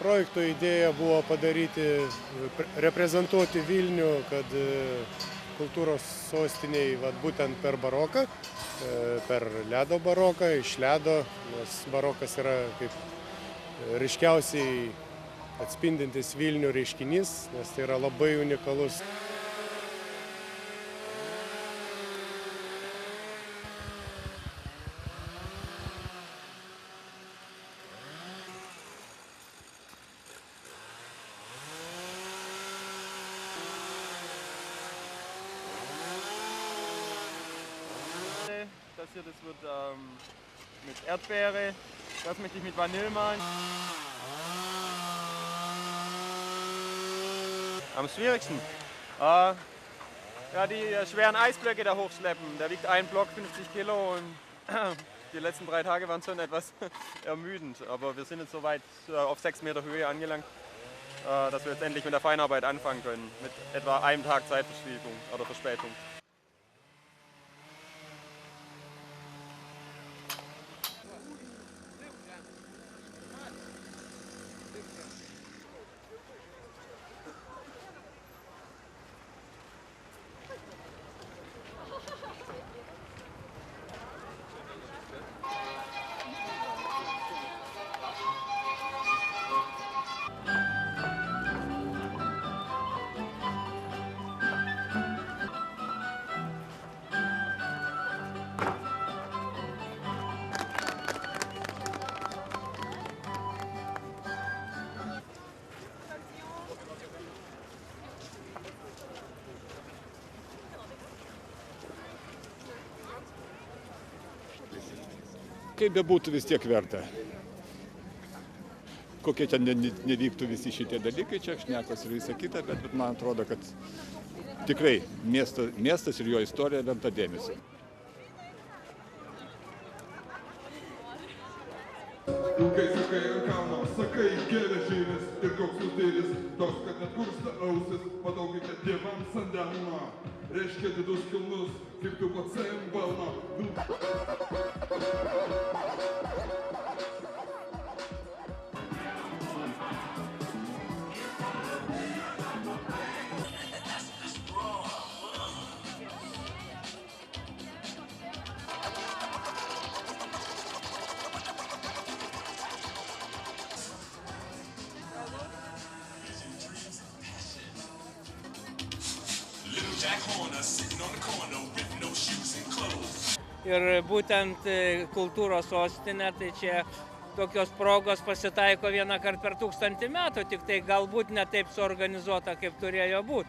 Projekto idėja buvo reprezentuoti Vilnių, kad kultūros sostiniai būtent per baroką, per ledo baroką, iš ledo, nes barokas yra kaip ryškiausiai atspindintis Vilnių reiškinys, nes tai yra labai unikalus. Das hier, das wird mit Erdbeere, das möchte ich mit Vanille malen. Am schwierigsten, ja, die schweren Eisblöcke da hochschleppen. Da wiegt ein Block 50 Kilo und die letzten 3 Tage waren schon etwas ermüdend. Aber wir sind jetzt soweit auf 6 Meter Höhe angelangt, dass wir jetzt endlich mit der Feinarbeit anfangen können, mit etwa einem Tag Zeitverschiebung oder Verspätung. Kaip bebūtų, vis tiek verta. Kokie čia nevyktų visi šitie dalykai, čia šnekos ir visa kita, bet man atrodo, kad tikrai miestas ir jo istorija verta dėmesio. Ilgai sakai ant kalno, sakai geležinis ir koks jūs dėlis, toks, kad net kursta ausis, padaugite dievams ant delno. Reiškia didus kilnus, kaip tu pats balno. Ir būtent kultūros sostinė, tai čia tokios progos pasitaiko vieną kartą per 1000 metų, tik tai galbūt ne taip suorganizuota, kaip turėjo būti.